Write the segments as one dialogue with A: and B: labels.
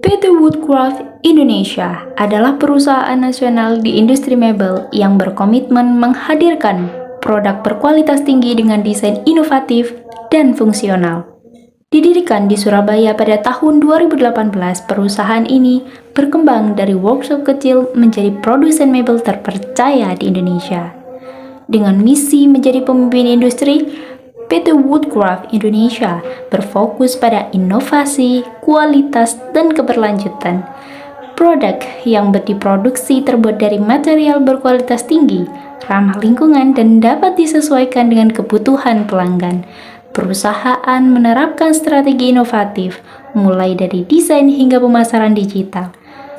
A: PT Woodcraft Indonesia adalah perusahaan nasional di industri mebel yang berkomitmen menghadirkan produk berkualitas tinggi dengan desain inovatif dan fungsional. Didirikan di Surabaya pada tahun 2018, perusahaan ini berkembang dari workshop kecil menjadi produsen mebel terpercaya di Indonesia. Dengan misi menjadi pemimpin industri, PT Woodcraft Indonesia berfokus pada inovasi, kualitas, dan keberlanjutan. Produk yang diproduksi terbuat dari material berkualitas tinggi, ramah lingkungan, dan dapat disesuaikan dengan kebutuhan pelanggan. Perusahaan menerapkan strategi inovatif, mulai dari desain hingga pemasaran digital,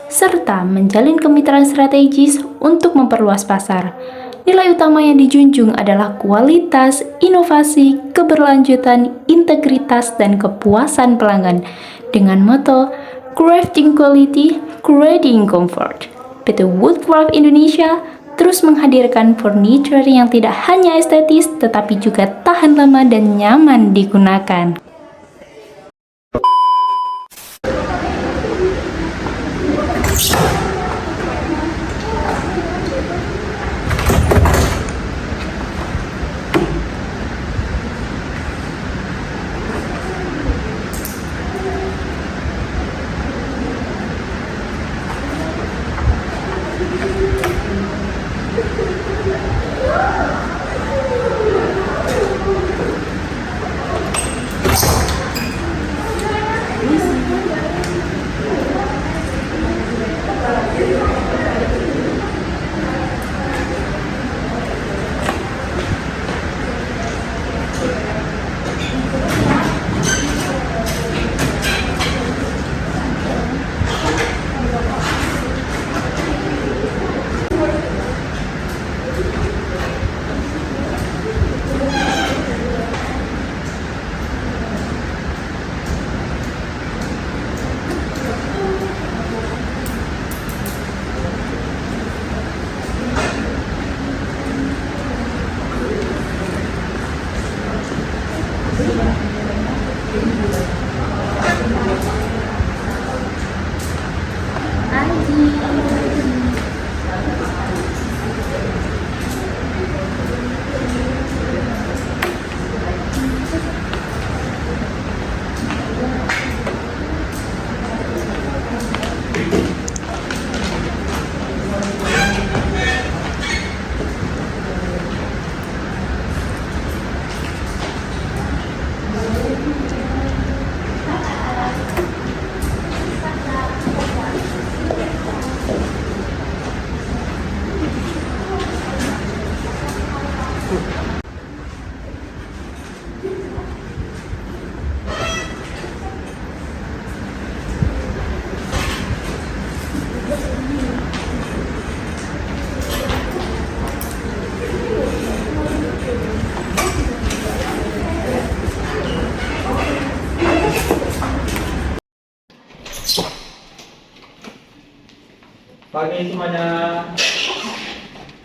A: serta menjalin kemitraan strategis untuk memperluas pasar. Nilai utama yang dijunjung adalah kualitas, inovasi, keberlanjutan, integritas, dan kepuasan pelanggan. Dengan motto Crafting Quality, Creating Comfort, PT Woodcraft Indonesia terus menghadirkan furniture yang tidak hanya estetis, tetapi juga tahan lama dan nyaman digunakan.
B: Pagi semuanya.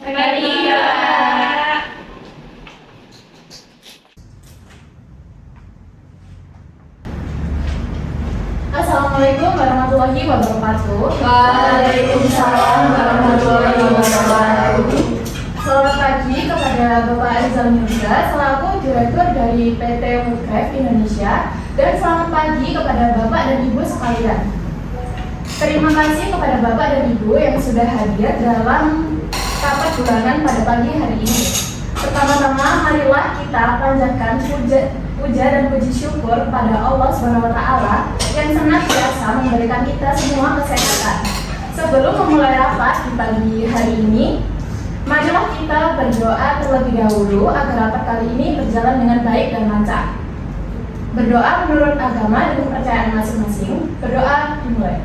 A: Pagi, Pak.
C: Assalamualaikum warahmatullahi wabarakatuh.
D: Waalaikumsalam warahmatullahi wabarakatuh.
C: Selamat pagi kepada Bapak Rizal Mirza selaku Direktur dari PT Woodcraft Indonesia, dan selamat pagi kepada Bapak dan Ibu sekalian. Terima kasih kepada Bapak dan Ibu yang sudah hadir dalam rapat bulanan pada pagi hari ini. Pertama-tama, marilah kita panjatkan puja dan puji syukur kepada Allah SWT yang senantiasa memberikan kita semua kesehatan. Sebelum memulai rapat di pagi hari ini, marilah kita berdoa terlebih dahulu agar rapat kali ini berjalan dengan baik dan lancar. Berdoa menurut agama dan kepercayaan masing-masing. Berdoa dimulai.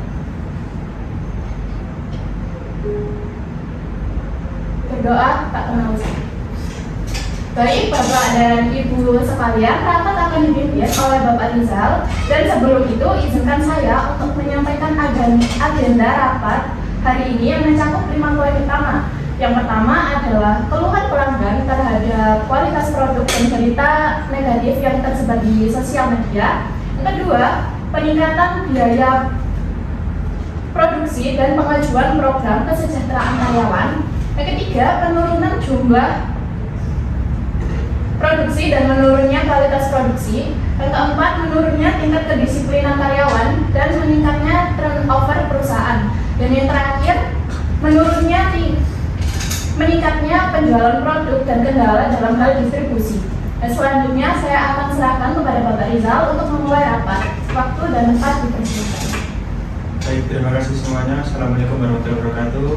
C: Berdoa tak kenal usia. Baik Bapak dan Ibu sekalian, rapat akan dipimpin oleh Bapak Rizal. Dan sebelum itu, izinkan saya untuk menyampaikan agenda rapat hari ini yang mencakup 5 poin utama. Yang pertama adalah keluhan pelanggan terhadap kualitas produk dan berita negatif yang tersebar di sosial media. Yang kedua, peningkatan biaya produksi dan pengajuan program kesejahteraan karyawan. Yang ketiga, penurunan jumlah produksi dan menurunnya kualitas produksi. Yang keempat, menurunnya tingkat kedisiplinan karyawan dan meningkatnya turnover perusahaan. Dan yang terakhir, meningkatnya penjualan produk dan kendala dalam hal distribusi. Dan selanjutnya saya akan serahkan kepada Bapak Rizal untuk memulai rapat. Waktu dan tempat dipersilakan.
B: Baik, terima kasih semuanya. Assalamualaikum warahmatullahi wabarakatuh.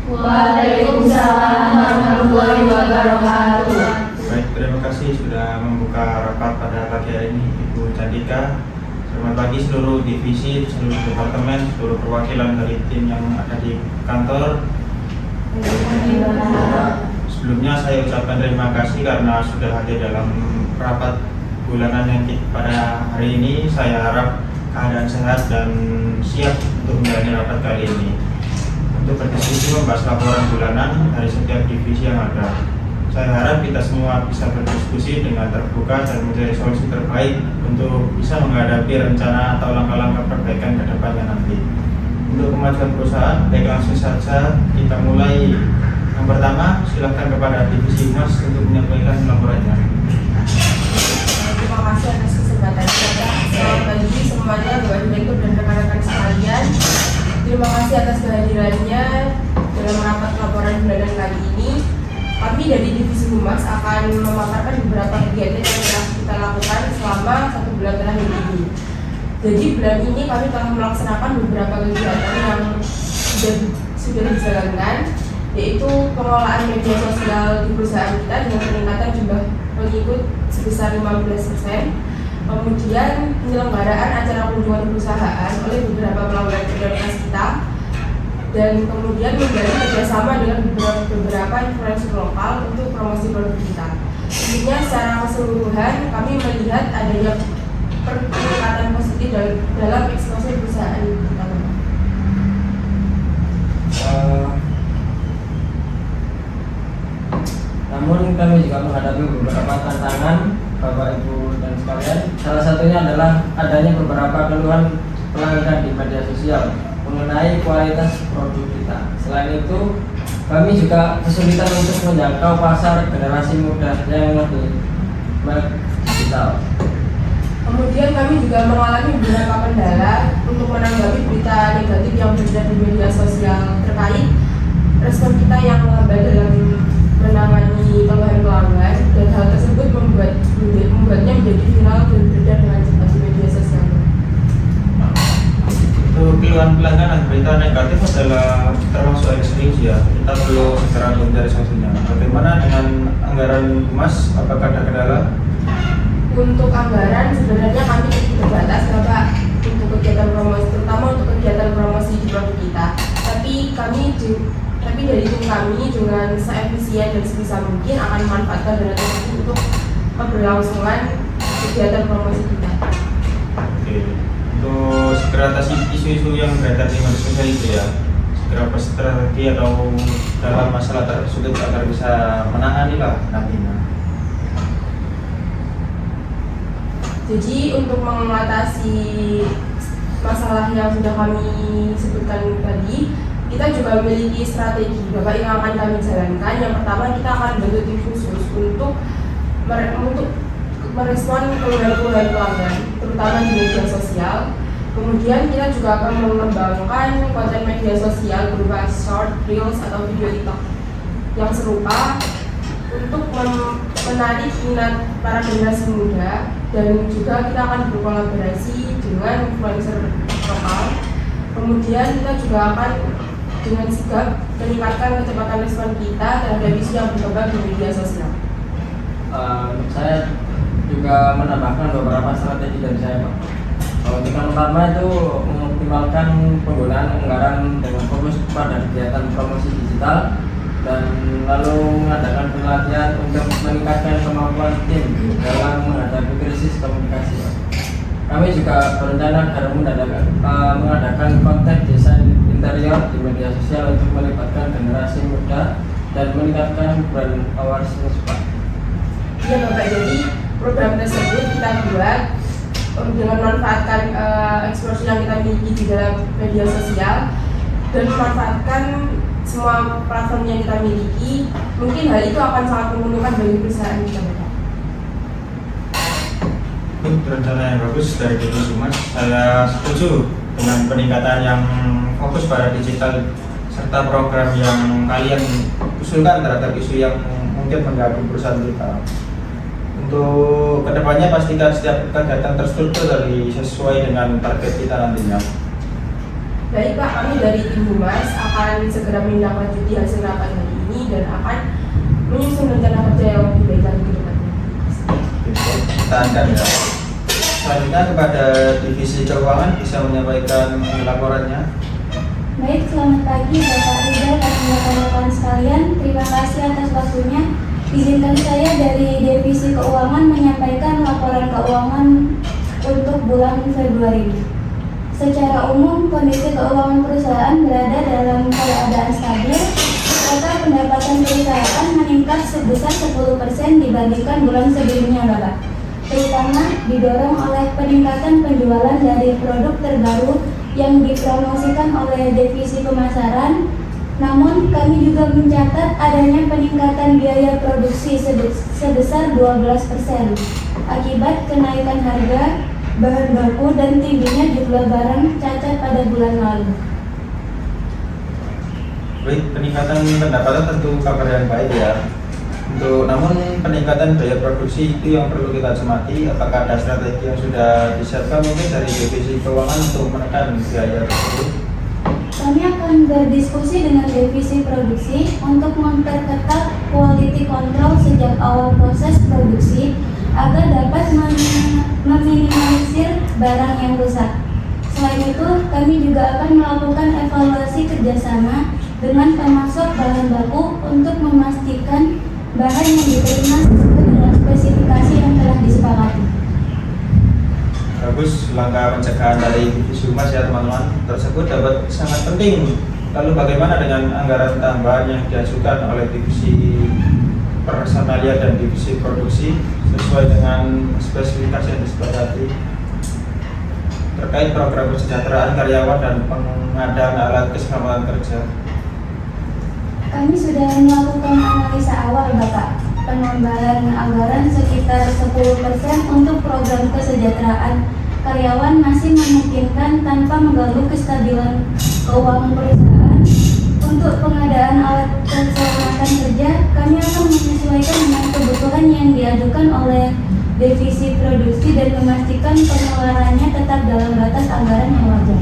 D: Waalaikumsalam warahmatullahi wabarakatuh.
B: Baik, terima kasih sudah membuka rapat pada pagi hari ini Ibu Candika. Selamat pagi seluruh divisi, seluruh departemen, seluruh perwakilan dari tim yang ada di kantor. Sebelumnya saya ucapkan terima kasih karena sudah hadir dalam rapat bulanan yang pada hari ini. Saya harap keadaan sehat dan siap untuk menjalani rapat kali ini untuk berdiskusi membahas laporan bulanan dari setiap divisi yang ada. Saya harap kita semua bisa berdiskusi dengan terbuka dan mencari solusi terbaik untuk bisa menghadapi rencana atau langkah-langkah perbaikan ke depannya nanti. Untuk kemajuan perusahaan, baik langsung saja kita mulai. Yang pertama, silakan kepada divisi Humas untuk menyampaikan laporannya.
E: Terima kasih atas kesempatannya. Selamat pagi semuanya, Bapak Direktur dan rekan-rekan sekalian. Terima kasih atas kehadirannya dalam rapat laporan bulanan kali ini. Kami dari divisi Humas akan memaparkan beberapa kegiatan yang telah kita lakukan selama 1 bulan terakhir ini. Jadi bulan ini kami telah melaksanakan beberapa kegiatan yang sudah dijalankan, yaitu pengelolaan media sosial di perusahaan kita dengan peningkatan jumlah pengikut sebesar 15%. Kemudian penyelenggaraan acara kunjungan perusahaan oleh beberapa pelanggan prioritas kita, dan kemudian menjalin kerjasama dengan beberapa influencer lokal untuk promosi produk kita. Intinya secara keseluruhan kami melihat adanya peningkatan positif dalam eksposur perusahaan kita.
F: Namun kami juga menghadapi beberapa tantangan, Bapak Ibu dan sekalian. Salah satunya adalah adanya beberapa keluhan pelanggan di media sosial mengenai kualitas produk kita. Selain itu, kami juga kesulitan untuk menjangkau pasar generasi muda yang lebih digital.
E: Kemudian kami juga mengalami beberapa kendala untuk menanggapi berita negatif yang beredar di media sosial terkait respon kita yang lambat dalam menangani keluhan pelanggan, dan hal tersebut membuatnya menjadi viral dan beredar dengan cepat di media sosial.
B: Untuk keluhan pelanggan dan berita negatif adalah termasuk ekstrim ya. Kita perlu segera mencari solusinya. Bagaimana dengan anggaran Humas? Apakah ada kendala?
E: Untuk anggaran sebenarnya kami cukup terbatas, Bapak, untuk kegiatan promosi, terutama untuk kegiatan promosi di produk kita. Tapi dari tim kami dengan seefisien dan sebisa mungkin akan memanfaatkan dana tersebut untuk keberlangsungan kegiatan promosi kita.
B: Oke. Untuk segera atasi isu-isu yang beredar di media sosial itu ya, segera berstrategi atau dalam masalah tersebut agar bisa menangani lah nantinya.
E: Jadi untuk mengatasi masalah yang sudah kami sebutkan tadi, kita juga memiliki strategi Bapak yang akan kami jalankan. Yang pertama, kita akan bentuk tim khusus untuk merespon keluhan-keluhan pelanggan, terutama di media sosial. Kemudian kita juga akan mengembangkan konten media sosial berupa short, reels, atau video TikTok yang serupa untuk menarik minat para generasi muda, dan juga kita akan berkolaborasi dengan influencer lokal. Kemudian kita juga akan dengan sigap meningkatkan kecepatan respon kita terhadap isu yang berkembang di media sosial.
F: Saya juga menambahkan beberapa strategi dari saya, Pak. Untuk yang pertama itu mengoptimalkan penggunaan anggaran dengan fokus pada kegiatan promosi digital dan lalu mengadakan pelatihan untuk meningkatkan kemampuan tim dalam menghadapi krisis komunikasi, Pak. Kami juga berencana agar mengadakan konten desain interior di media sosial untuk melibatkan generasi muda dan meningkatkan brand awareness, Pak.
E: Ya Bapak, jadi program tersebut kita buat dengan memanfaatkan ekspresi yang kita miliki di dalam media sosial dan memanfaatkan semua platform yang kita miliki. Mungkin hal itu akan sangat menguntungkan bagi perusahaan kita, Bapak.
B: Rencana yang bagus dari Divisi Humas. Saya setuju dengan peningkatan yang fokus pada digital serta program yang kalian usulkan terhadap isu yang mungkin mengganggu perusahaan kita. Untuk kedepannya pastikan setiap kegiatan terstruktur dari sesuai dengan target kita nantinya.
E: Baik Pak, kami dari tim Humas akan segera menindaklanjuti hasil rapat hari ini dan akan menyusun rencana kerja yang lebih baik lagi ke depannya.
B: Kita akan ya. Selanjutnya kepada Divisi Keuangan bisa menyampaikan laporannya.
G: Baik, selamat pagi Bapak Rizal dan rekan-rekan sekalian. Terima kasih atas waktunya. Izinkan saya dari Divisi Keuangan menyampaikan laporan keuangan untuk bulan Februari. Secara umum, kondisi keuangan perusahaan berada dalam keadaan stabil. Total pendapatan perusahaan meningkat sebesar 10% dibandingkan bulan sebelumnya, Bapak. Terutama didorong oleh peningkatan penjualan dari produk terbaru yang dipromosikan oleh divisi pemasaran. Namun kami juga mencatat adanya peningkatan biaya produksi sebesar 12% akibat kenaikan harga bahan baku dan tingginya jumlah barang cacat pada bulan lalu.
B: Baik, peningkatan pendapatan tentu kabar yang baik ya. Namun peningkatan biaya produksi itu yang perlu kita cermati. Apakah ada strategi yang sudah disiapkan mungkin dari Divisi Keuangan untuk menekan biaya tersebut?
G: Kami akan berdiskusi dengan divisi produksi untuk memperketat quality control sejak awal proses produksi agar dapat meminimalisir barang yang rusak. Selain itu, kami juga akan melakukan evaluasi kerjasama dengan pemasok bahan baku untuk memastikan bahan yang diterima sesuai dengan spesifikasi yang telah disepakati.
B: Bagus, langkah pencegahan dari Divisi Humas ya teman-teman tersebut dapat sangat penting. Lalu bagaimana dengan anggaran tambahan yang diajukan oleh Divisi Personalia dan Divisi Produksi sesuai dengan spesifikasi yang disepakati terkait program kesejahteraan karyawan dan pengadaan alat keselamatan kerja?
G: Kami sudah melakukan analisa awal, Bapak. Penambahan anggaran sekitar 10% untuk program kesejahteraan karyawan masih memungkinkan tanpa mengganggu kestabilan keuangan perusahaan. Untuk pengadaan alat keselamatan kerja, kami akan menyesuaikan dengan kebutuhan yang diajukan oleh divisi produksi dan memastikan pengeluarannya tetap dalam batas anggaran yang wajar.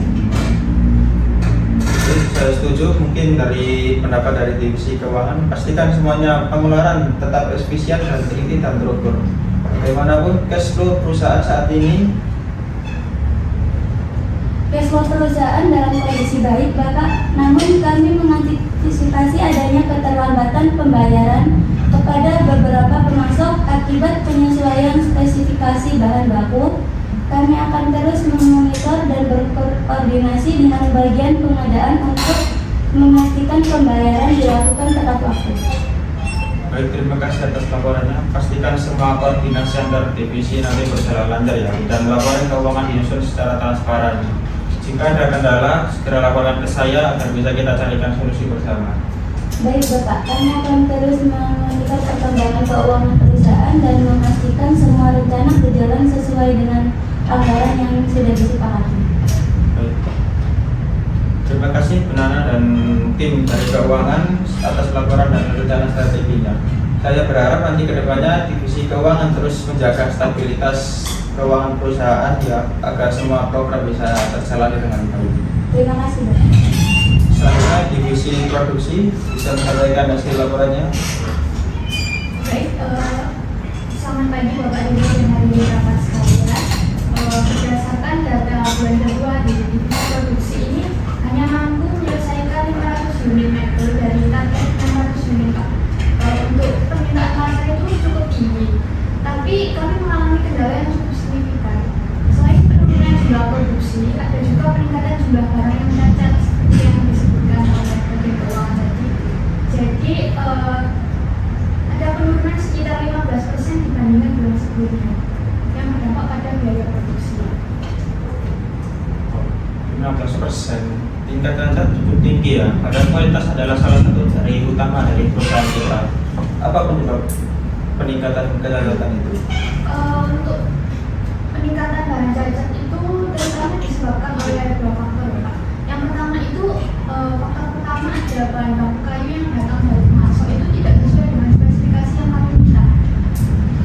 B: Saya setuju, mungkin dari pendapat dari Divisi Keuangan pastikan semuanya pengeluaran tetap efisien dan teliti dan terukur. Bagaimanapun cash flow perusahaan saat ini.
G: Cash flow perusahaan dalam kondisi baik, Bapak. Namun kami mengantisipasi adanya keterlambatan pembayaran kepada beberapa pemasok akibat penyesuaian spesifikasi bahan baku. Kami akan terus memonitor dan berkoordinasi dengan bagian pengadaan untuk memastikan pembayaran dilakukan tepat waktu.
B: Baik, terima kasih atas laporannya. Pastikan semua koordinasi antar divisi nanti berjalan lancar ya, dan laporan keuangan disusun secara transparan. Jika ada kendala, segera laporkan ke saya agar bisa kita carikan solusi bersama.
G: Baik Bapak, kami akan terus memonitor perkembangan keuangan perusahaan dan memastikan semua rencana berjalan sesuai dengan anggaran yang sudah disepakati.
B: Baik. Terima kasih Benana dan tim dari keuangan atas laporan dan rencana strateginya. Saya berharap nanti kedepannya Divisi Keuangan terus menjaga stabilitas keuangan perusahaan ya, agar semua program bisa terjalani dengan baik.
G: Terima kasih Bapak.
B: Selanjutnya divisi produksi bisa menyampaikan hasil laporannya.
C: Baik, selamat pagi Bapak Ibu dan hadirin rapat sekalian. Berdasarkan data bulan kedua di divisi produksi ini hanya mampu menyelesaikan 500 unit mebel dari target 600 unit Pak. Untuk permintaan masa itu cukup tinggi, tapi kami mengalami kendala yang cukup signifikan. Selain penurunan jumlah produksi, ada juga peningkatan jumlah barang yang cacat seperti yang disebutkan oleh bagian keuangan tadi. Jadi ada penurunan sekitar 15% dibandingkan bulan sebelumnya yang berdampak pada biaya produksi.
B: 15%, tingkat cacat cukup tinggi ya. Padahal kualitas adalah salah satu dari utama dari perusahaan kita. Apa penyebab peningkatan kecacatan itu?
C: Untuk peningkatan barang cacat itu terutama disebabkan oleh dua faktor Pak. Yang pertama itu faktor pertama ada bahan baku kayu yang datang dari pemasok itu tidak sesuai dengan spesifikasi yang kami minta.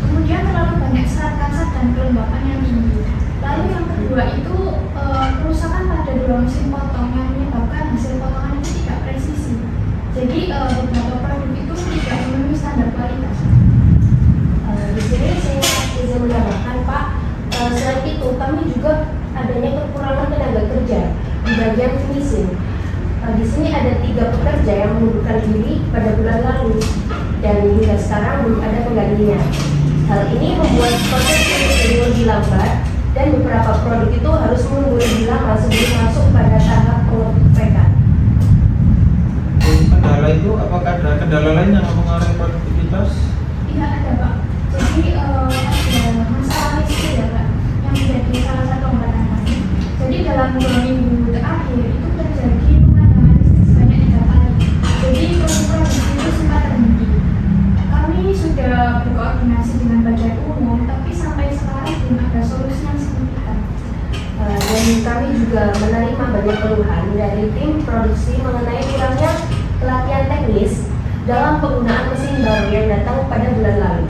C: Kemudian terlalu banyak serat kansat dan kelembapan yang tinggi. Lalu yang kedua itu kerusakan pada dua mesin potong yang menyebabkan hasil potongan itu tidak presisi. Jadi beberapa produk itu tidak memenuhi standar kualitas.
H: Di sini saya izin menambahkan Pak, selain itu kami juga adanya kekurangan tenaga kerja di bagian finishing. Di sini ada 3 pekerja yang mengundurkan diri pada bulan lalu dan hingga sekarang belum ada penggantinya. Hal ini membuat proses menjadi lebih lambat dan beberapa produk itu harus menunggu lebih lama sebelum masuk pada tahap pengepekan.
B: Kendala itu apakah ada kendala lain yang mempengaruhi produktivitas?
C: Tidak ada Pak. Jadi ada masalah listrik ya Pak yang menjadi salah satu hambatan kami. Jadi dalam 2 minggu terakhir itu terjadi pemadaman listrik sebanyak 3 kali. Jadi produksi itu sempat terhenti. Kami sudah berkoordinasi dengan badan umum, tapi sampai sekarang belum ada solusi yang signifikan.
H: Dan kami juga menerima banyak keluhan dari tim produksi mengenai kurangnya pelatihan teknis dalam penggunaan mesin baru yang datang pada bulan lalu.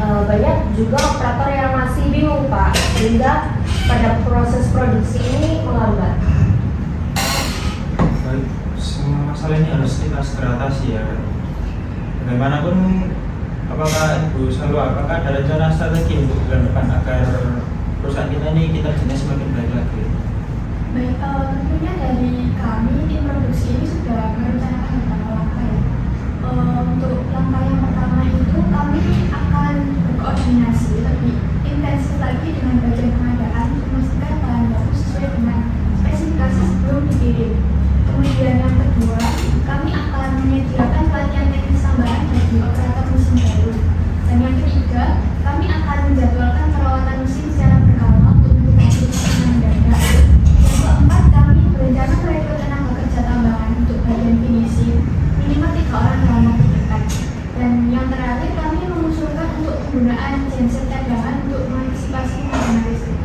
H: Banyak juga operator yang masih bingung Pak, sehingga pada proses produksi ini melambat.
B: Baik, semua masalah ini harus kita segera atasi ya. Bagaimanapun, apakah ada rencana strategi untuk bulan depan agar perusahaan kita ini kinerjanya semakin baik lagi?
C: Baik, tentunya dari kami tim produksi ini sudah merencanakan beberapa langkah ya. Untuk langkah yang pertama itu kami akan berkoordinasi lebih intensif lagi dengan bagian pengadaan untuk memastikan bahan baku sesuai dengan spesifikasi sebelum dikirim. Kemudian yang kedua, kami akan menyediakan pelatihan teknis tambahan bagi operator mesin baru. Dan yang ketiga, kami akan menjadwalkan perawatan mesin secara berkala untuk mitigasi kesenangan mendadak. Yang keempat, kami berencana merekrut tenaga kerja tambahan untuk bagian finishing minimal 3 orang dalam waktu dekat. Dan yang terakhir, kami mengusulkan untuk penggunaan genset cadangan untuk mengantisipasi penggunaan listrik.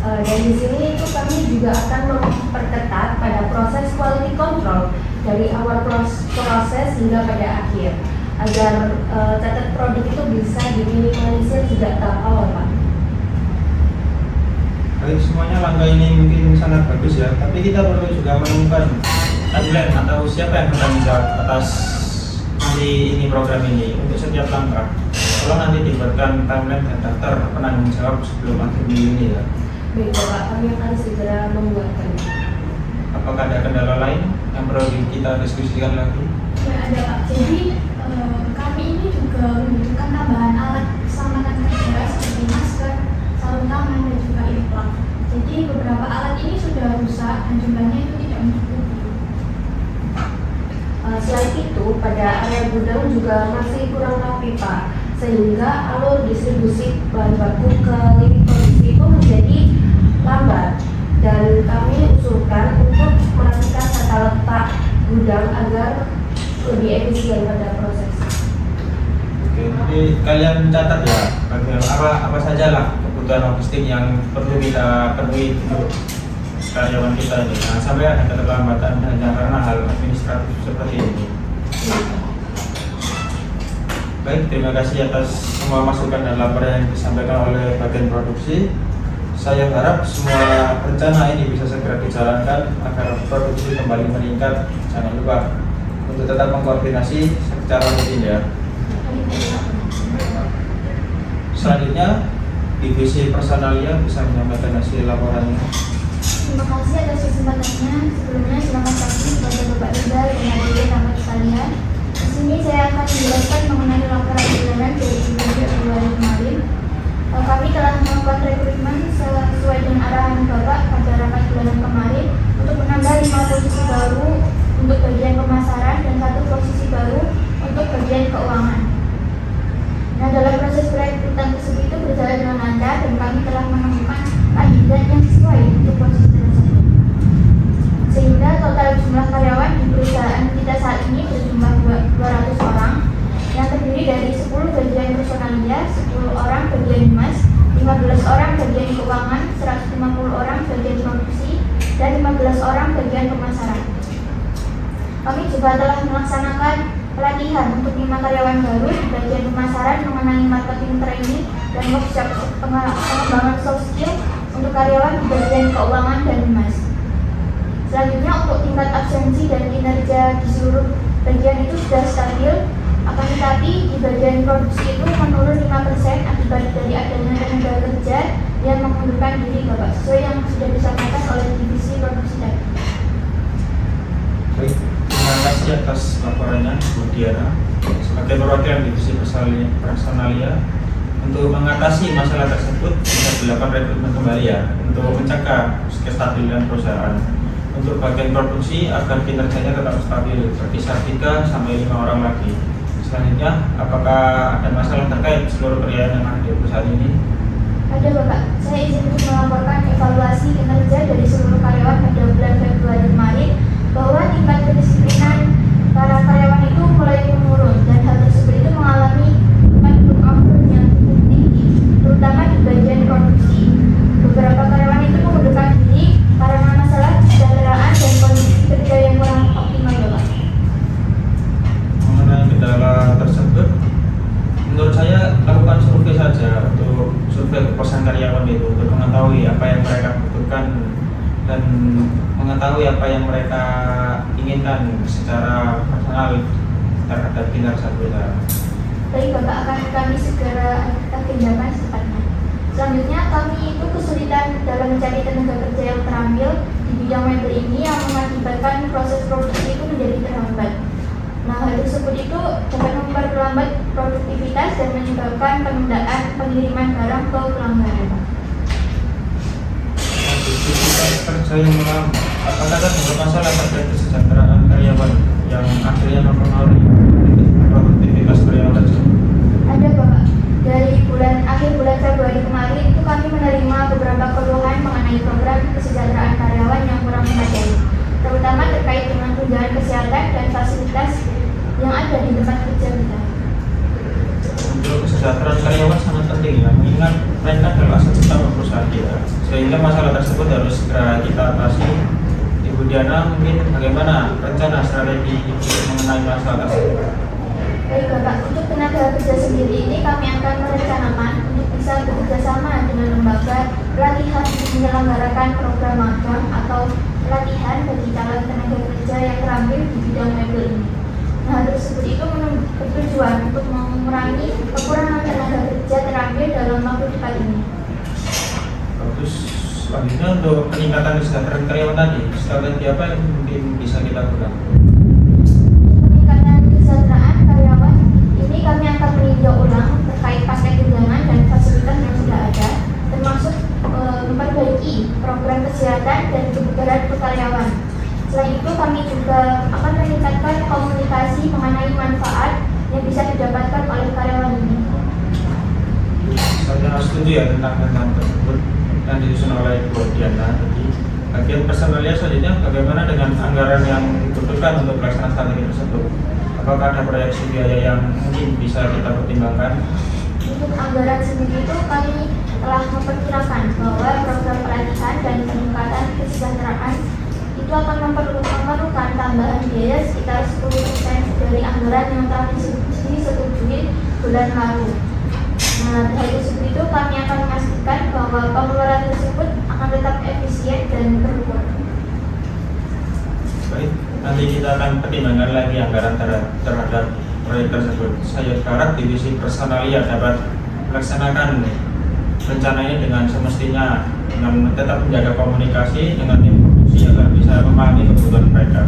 H: Dan di sini itu kami juga akan memperketat pada proses quality control dari awal proses hingga pada akhir agar cacat produk itu bisa diminimalisir sejak tahap awal Pak.
B: Baik, semuanya langkah ini mungkin sangat bagus ya, tapi kita perlu juga menemukan timeline atau siapa yang bertanggung jawab atas ini program ini untuk setiap langkah. Tolong nanti dibuatkan timeline dan daftar penanggung jawab sebelum akhir minggu ini ya.
H: Baik Bapak, kami akan segera membuatkan.
B: Apakah ada kendala lain yang perlu kita diskusikan lagi?
C: Ya ada Pak. Jadi kami ini juga membutuhkan tambahan alat keselamatan kerja seperti masker, sarung tangan dan juga earplug. Jadi beberapa alat ini sudah rusak dan jumlahnya itu tidak mencukupi.
H: Selain itu, pada area gudang juga masih kurang rapi Pak, sehingga alur distribusi bahan baku ke linik produksi itu menjadi lambat. Dan kami usulkan untuk merapikan tata letak gudang agar lebih efisien pada proses.
B: Oke, jadi kalian catat ya apa saja lah kebutuhan logistik yang perlu kita penuhi untuk karyawan kita ini. Jangan sampai ada keterlambatan hanya karena hal administratif seperti ini. Baik, terima kasih atas semua masukan dan laporan yang disampaikan oleh bagian produksi. Saya harap semua rencana ini bisa segera dijalankan agar produksi kembali meningkat. Jangan lupa untuk tetap mengkoordinasi secara rutin ya. Selanjutnya, divisi personalia bisa menyampaikan hasil laporannya.
G: Terima kasih atas kesempatannya. Sebelumnya selamat pagi kepada Bapak Rizal dan adik-adik tamu sekalian. Di sini saya akan menjelaskan mengenai laporan bulanan dari Februari kemarin. Kami telah melakukan rekrutmen sesuai dengan arahan Bapak pada rapat bulanan kemarin untuk menambah 5 posisi baru untuk bagian pemasaran dan 1 posisi baru untuk bagian keuangan. Nah, dalam proses perekrutan tersebut itu berjalan dengan lancar dan kami telah menemukan kandidat yang sesuai untuk posisi tersebut. Sehingga total jumlah karyawan di perusahaan kita saat ini berjumlah 200 orang yang terdiri dari 10 bagian personalia, 10 orang bagian humas, 15 orang bagian keuangan, 150 orang bagian produksi, dan 15 orang bagian pemasaran. Kami juga telah melaksanakan pelatihan untuk 5 karyawan baru di bagian pemasaran mengenai marketing training dan workshop pengembangan soft skill untuk karyawan di bagian keuangan dan humas. Selanjutnya untuk tingkat absensi dan kinerja di seluruh bagian itu sudah stabil, akan tetapi di bagian produksi itu menurun 5% akibat dari adanya tenaga kerja yang mengundurkan diri Bapak, sesuai yang sudah disampaikan oleh divisi produksi tadi.
B: Baik, terima kasih atas laporannya Bu Diana. Sebagai perwakilan divisi personalia, untuk mengatasi masalah tersebut bisa dilakukan rekrutmen kembali ya, untuk mencegah kestabilan perusahaan. Untuk bagian produksi agar kinerjanya tetap stabil, berkisar 3 sampai 5 orang lagi. Selanjutnya, apakah ada masalah terkait seluruh karyawan yang ada di perusahaan ini?
G: Ada Bapak, saya izin untuk melaporkan evaluasi kinerja dari seluruh karyawan pada bulan Februari kemarin bahwa tingkat kedisiplinan para karyawan itu mulai menurun dan hal tersebut itu mengalami tingkat turnover yang cukup tinggi, terutama di bagian produksi. Beberapa karyawan itu mengundurkan diri karena masalah kesejahteraan dan kondisi kerja yang kurang optimal Bapak.
B: Mengenai kendala tersebut, menurut saya lakukan survei saja untuk survei kepuasan karyawan itu untuk mengetahui apa yang mereka butuhkan dan mengetahui apa yang mereka inginkan secara personal terhadap kinerja perusahaan.
G: Baik Bapak, akan kami segera agendakan secepatnya. Selanjutnya kami itu kesulitan dalam mencari tenaga kerja yang terampil di bidang mebel ini yang mengakibatkan proses produksi itu menjadi terhambat. Nah, hal tersebut itu dapat memperlambat produktivitas dan menyebabkan penundaan pengiriman barang ke pelanggan.
B: Aktivitas kerja yang melambat, apakah ada masalah terkait kesejahteraan karyawan yang akhirnya mempengaruhi produktivitas karyawan tersebut?
G: Ada Bapak, dari akhir bulan Februari kemarin itu kami menerima beberapa keluhan mengenai program kesejahteraan karyawan yang kurang memadai, terutama terkait dengan tunjangan kesehatan dan fasilitas yang ada di tempat kerja kita.
B: Untuk kesejahteraan karyawan sangat penting ya, mengingat mereka adalah aset utama perusahaan kita, sehingga masalah tersebut harus segera kita atasi. Ibu Diana, mungkin bagaimana rencana strategi mengenai masalah tersebut?
G: Baik Bapak, untuk tenaga kerja sendiri ini kami akan merencanakan untuk bisa bekerjasama dengan lembaga pelatihan untuk menyelenggarakan program magang atau pelatihan bagi calon tenaga kerja yang terampil di bidang mebel ini. Nah, tersebut itu bertujuan untuk mengurangi kekurangan tenaga kerja terampil dalam waktu dekat ini.
B: Bagus. Selanjutnya untuk peningkatan kesejahteraan karyawan tadi, strategi apa yang mungkin bisa kita gunakan?
G: Peningkatan kesejahteraan karyawan ini kami akan meninjau ulang terkait paket tunjangan dan fasilitas yang sudah ada, termasuk memperbaiki program kesehatan dan kebugaran karyawan. Selain itu, kami juga akan meningkatkan komunikasi mengenai manfaat yang bisa didapatkan oleh karyawan ini.
B: Saya setuju ya tentang tersebut yang disusun oleh Bu Diana tadi. Bagian personalia selanjutnya, bagaimana dengan anggaran yang dibutuhkan untuk pelaksanaan strategi tersebut? Apakah ada proyeksi biaya yang mungkin bisa kita pertimbangkan?
G: Untuk anggaran sendiri itu kami telah memperkirakan bahwa program pelatihan dan peningkatan kesejahteraan itu akan memerlukan tambahan biaya sekitar 10% dari anggaran yang telah disetujui bulan lalu.
H: Nah, hal tersebut itu kami akan memastikan bahwa pengeluaran tersebut akan tetap efisien dan terukur.
B: Baik, nanti kita akan pertimbangkan lagi anggaran terhadap proyek tersebut. Saya berharap divisi personalia dapat melaksanakan rencana ini dengan semestinya, dengan tetap menjaga komunikasi dengan tim produksi agar bisa memahami kebutuhan mereka.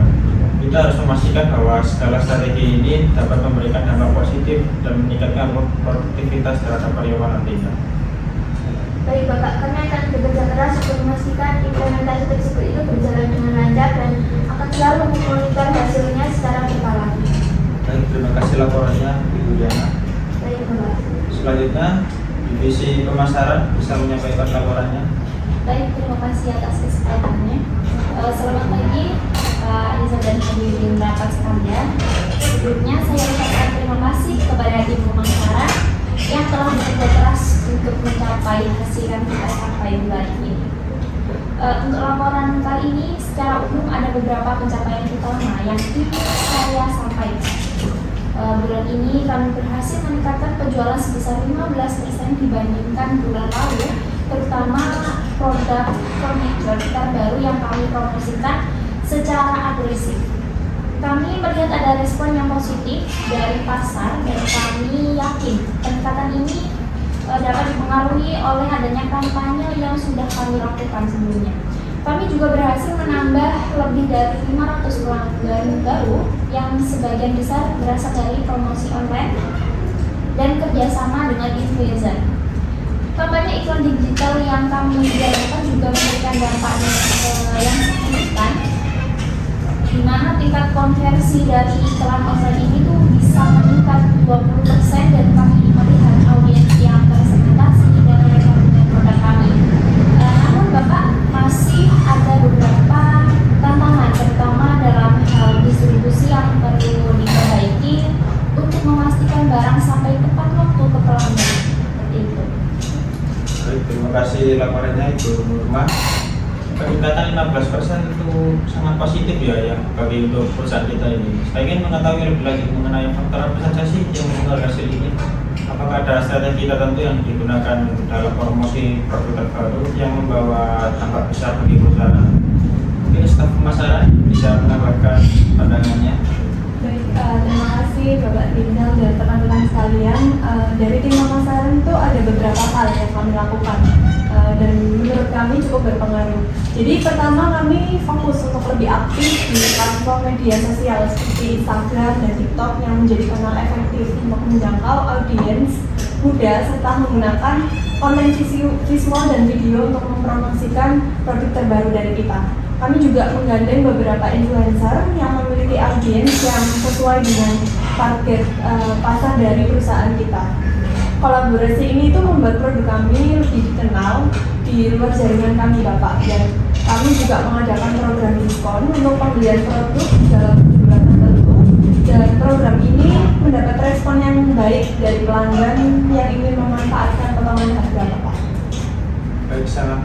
B: Kita harus memastikan bahwa segala strategi ini dapat memberikan dampak positif dan meningkatkan produktivitas terhadap karyawan nantinya.
H: Baik Bapak, kami akan bekerja keras untuk memastikan implementasi tersebut itu berjalan dengan lancar dan akan selalu memonitor hasilnya secara berkala.
B: Baik, terima kasih laporannya Ibu Diana.
H: Baik Bapak.
B: Selanjutnya, divisi pemasaran bisa menyampaikan laporannya.
G: Baik, terima kasih atas kesempatannya. Selamat pagi Pak Rizal dan hadirin rapat sekalian. Sebelumnya saya ucapkan terima kasih kepada tim pemasaran yang telah bekerja keras untuk mencapai hasil yang kita capai bulan ini. Untuk laporan kali ini, secara umum ada beberapa pencapaian utama yang ingin saya sampaikan. Bulan ini kami berhasil meningkatkan penjualan sebesar 15% dibandingkan bulan lalu, terutama produk furniture terbaru yang kami promosikan secara agresif. Kami melihat ada respon yang positif dari pasar dan kami yakin peningkatan ini dapat dipengaruhi oleh adanya kampanye yang sudah kami lakukan sebelumnya. Kami juga berhasil menambah lebih dari 500 pelanggan baru yang sebagian besar berasal dari promosi online dan kerjasama dengan influencer. Kampanye iklan digital yang kami jalankan juga memberikan dampak yang signifikan, di mana tingkat konversi dari iklan online ini tuh bisa meningkat 20% dan kami melihat audiens yang tersegmentasi dan mereka dengan produk kami. Namun Bapak, masih ada beberapa tantangan terutama dalam hal distribusi yang perlu diperbaiki untuk memastikan barang sampai tepat waktu ke pelanggan. Seperti itu.
B: Baik, terima kasih laporannya Ibu Nurma. Peningkatan 15% itu sangat positif ya bagi untuk perusahaan kita ini. Saya ingin mengetahui lebih lanjut mengenai faktor apa saja sih yang mempengaruhi hasil ini. Apakah ada strategi tertentu yang digunakan dalam promosi produk terbaru yang membawa dampak besar bagi perusahaan? Mungkin staf pemasaran bisa menambahkan pandangannya.
C: Baik, terima kasih Bapak Rizal dan teman-teman sekalian. Dari tim pemasaran itu ada beberapa hal yang kami lakukan dan menurut kami cukup berpengaruh. Jadi pertama, kami fokus untuk lebih aktif di platform media sosial seperti Instagram dan TikTok yang menjadi kanal efektif untuk menjangkau audiens muda serta menggunakan konten visual dan video untuk mempromosikan produk terbaru dari kita. Kami juga menggandeng beberapa influencer yang memiliki audiens yang sesuai dengan target pasar dari perusahaan kita. Kolaborasi ini itu membuat produk kami lebih dikenal di luar jaringan kami Bapak, dan kami juga mengadakan program diskon untuk pembelian produk dalam jumlah tertentu, dan program ini mendapat respon yang baik dari pelanggan yang ingin memanfaatkan potongan harga Bapak.
B: Baik, sangat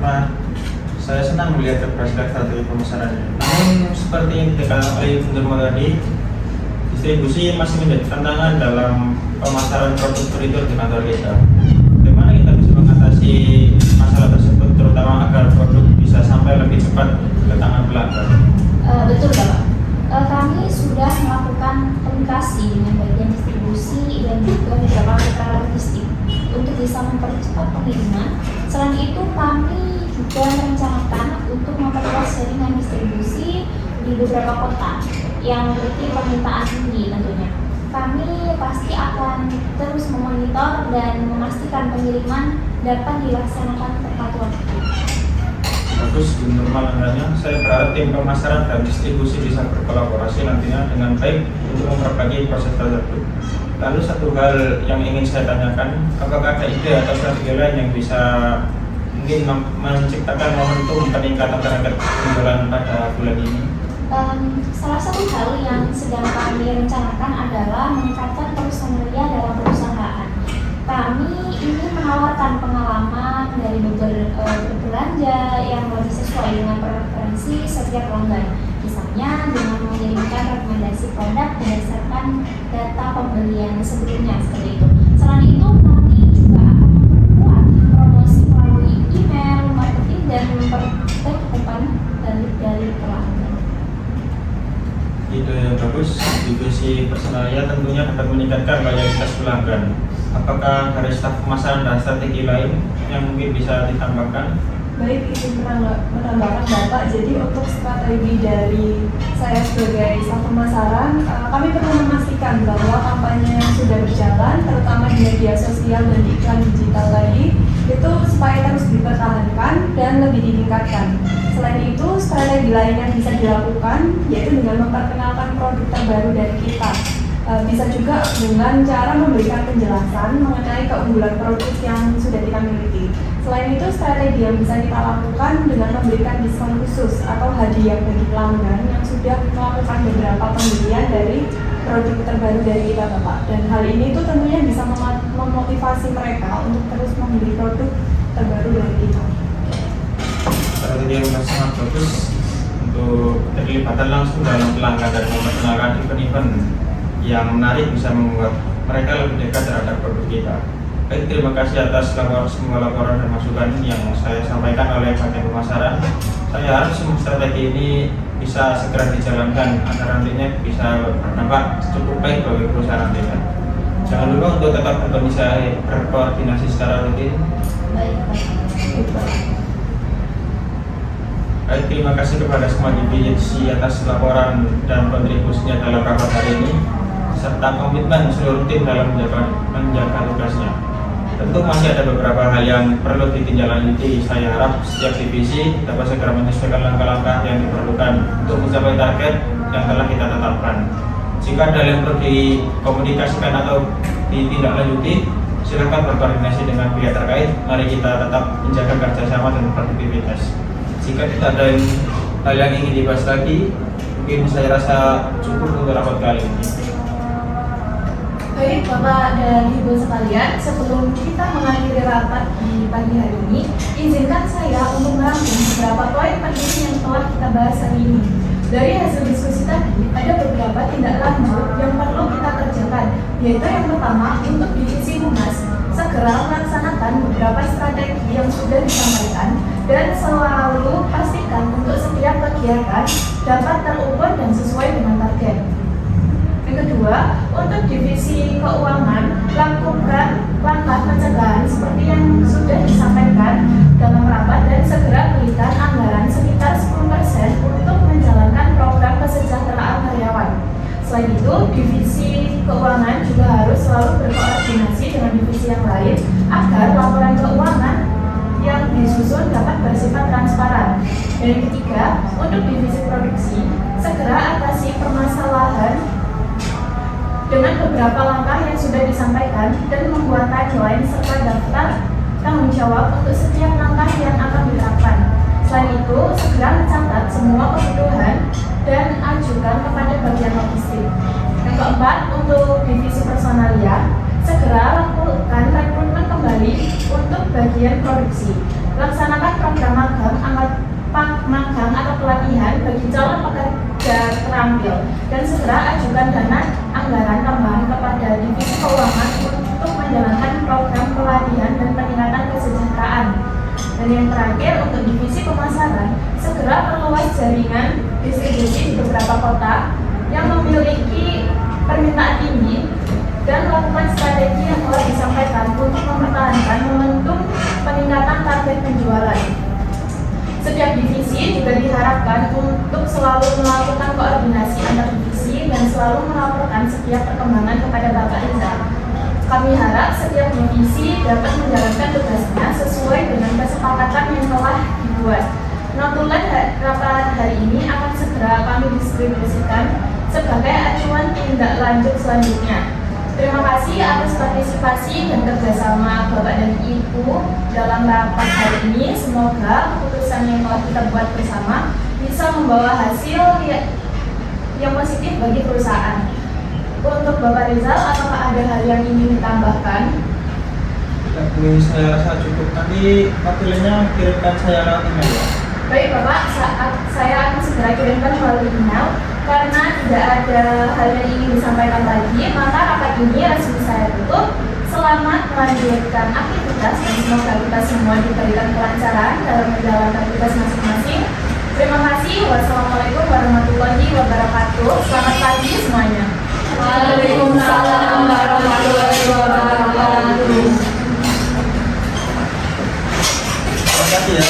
B: saya senang melihat keberhasilan strategi pemasaran ini. Namun seperti yang dikatakan oleh Ibu Nurma tadi, distribusi masih menjadi tantangan dalam pemasaran produk furnitur di kantor kita. Bagaimana kita bisa mengatasi masalah tersebut, terutama agar produk bisa sampai lebih cepat ke tangan pelanggan?
G: Betul Bapak. Kami sudah melakukan komunikasi dengan bagian distribusi dan juga beberapa mitra logistik untuk bisa mempercepat pengiriman. Selain itu, kami juga merencanakan untuk memperluas jaringan distribusi di beberapa kota yang memiliki permintaan tinggi tentunya. Kami pasti akan terus memonitor dan memastikan pengiriman dapat dilaksanakan tepat waktu.
B: Bagus, normal anggarannya. Saya berharap tim pemasaran dan distribusi bisa berkolaborasi nantinya dengan baik untuk memperbaiki proses tersebut. Lalu satu hal yang ingin saya tanyakan, apakah ada ide atau strategi lain yang bisa mungkin menciptakan momentum peningkatan terhadap penjualan pada bulan ini?
G: Salah satu hal yang sedang kami rencanakan adalah meningkatkan personalia dalam perusahaan. Kami ingin menawarkan pengalaman dari berbelanja yang lebih sesuai dengan preferensi setiap pelanggan. Misalnya dengan mengirimkan rekomendasi produk berdasarkan data pembelian sebelumnya seperti itu. Selain itu, kami juga
B: divisi personalia tentunya dapat meningkatkan loyalitas pelanggan. Apakah dari staf pemasaran dan strategi lain yang mungkin bisa ditambahkan?
C: Baik, izin menambahkan Bapak. Jadi untuk strategi dari saya sebagai staf pemasaran, kami perlu memastikan bahwa kampanye yang sudah berjalan, terutama di media sosial dan di iklan digital tadi, itu supaya terus dipertahankan dan lebih ditingkatkan. Selain itu, strategi lain yang bisa dilakukan yaitu dengan memperkenalkan produk terbaru dari kita. Bisa juga dengan cara memberikan penjelasan mengenai keunggulan produk yang sudah kita miliki. Selain itu, strategi yang bisa kita lakukan dengan memberikan diskon khusus atau hadiah bagi pelanggan yang sudah melakukan beberapa pembelian dari produk terbaru dari kita, Bapak. Dan hal ini tuh tentunya bisa memotivasi mereka untuk terus membeli produk terbaru dari kita.
B: Strategi yang sangat bagus untuk keterlibatan langsung dalam pelanggan dan memperkenalkan event-event yang menarik bisa membuat mereka lebih dekat terhadap produk kita. Baik, terima kasih atas semua laporan dan masukan yang saya sampaikan oleh bagian pemasaran. Saya harap semua strategi ini bisa segera dijalankan agar nantinya bisa berdampak cukup baik bagi perusahaan kita. Jangan lupa untuk tetap berkoordinasi secara rutin. Baik, terima kasih kepada semua divisi atas laporan dan kontribusinya dalam rapat hari ini, serta komitmen seluruh tim dalam menjaga tugasnya. Tentu masih ada beberapa hal yang perlu ditindaklanjuti. Saya harap setiap divisi dapat segera menyesuaikan langkah-langkah yang diperlukan untuk mencapai target yang telah kita tetapkan. Jika ada yang perlu dikomunikasikan atau ditindaklanjuti, silakan berkoordinasi dengan pihak terkait. Mari kita tetap menjaga kerjasama dan produktivitas. Jika tidak ada hal yang ingin dibahas lagi, mungkin saya rasa cukup untuk rapat kali ini.
C: Baik, Bapak dan Ibu sekalian, sebelum kita mengakhiri rapat di pagi hari ini, izinkan saya untuk merangkum beberapa poin penting yang telah kita bahas hari ini. Dari hasil diskusi tadi, ada beberapa tindak lanjut yang perlu kita kerjakan, yaitu yang pertama, untuk divisi humas, segera melaksanakan beberapa strategi yang sudah disampaikan dan selalu pastikan untuk setiap kegiatan dapat terukur dan sesuai dengan target. Yang kedua, untuk divisi keuangan, lakukan langkah pencegahan seperti yang sudah disampaikan dalam rapat dan segera berikan anggaran sekitar 10% untuk menjalankan program kesejahteraan karyawan. Selain itu, divisi keuangan juga harus selalu berkoordinasi dengan divisi yang lain agar laporan keuangan yang disusun dapat bersifat transparan. Dan yang ketiga, untuk divisi produksi, segera atasi permasalahan dengan beberapa langkah yang sudah disampaikan dan membuat timeline serta daftar tanggung jawab untuk setiap langkah yang akan diterapkan. Selain itu, segera mencatat semua kebutuhan dan ajukan kepada bagian logistik. Yang keempat, untuk divisi personalia, segera lakukan rekrutmen kembali untuk bagian produksi. Laksanakan program magang atau pelatihan bagi calon pekerja terampil dan segera ajukan dana anggaran tambahan kepada divisi keuangan untuk menjalankan program pelatihan dan peningkatan kesejahteraan. Dan yang terakhir, untuk divisi pemasaran, segera perluas jaringan distribusi di beberapa kota yang memiliki permintaan tinggi dan melakukan strategi yang telah disampaikan untuk mempertahankan momentum peningkatan target penjualan. Setiap divisi juga diharapkan untuk selalu melakukan koordinasi antar divisi dan selalu melaporkan setiap perkembangan kepada Bapak Rizal. Kami harap setiap divisi dapat menjalankan tugasnya sesuai dengan kesepakatan yang telah dibuat. Notulen rapat hari ini akan segera kami distribusikan sebagai acuan tindak lanjut selanjutnya. Terima kasih atas partisipasi dan kerjasama Bapak dan Ibu dalam rapat hari ini. Semoga keputusan yang telah kita buat bersama bisa membawa hasil yang positif bagi perusahaan. Untuk Bapak Rizal, apakah ada hal yang ingin ditambahkan?
B: Tapi saya rasa cukup. Nanti materinya kirimkan saya lewat email ya.
C: Baik Bapak, saat saya akan segera kirimkan melalui email. Karena tidak ada hal yang ingin disampaikan lagi, maka rapat ini resmi saya tutup. Selamat melanjutkan aktivitas dan semoga kita semua diberikan kelancaran dalam menjalankan tugas masing-masing. Terima kasih. Wassalamualaikum warahmatullahi wabarakatuh. Selamat pagi semuanya.
D: Waalaikumsalam warahmatullahi wabarakatuh.
B: Terima kasih ya.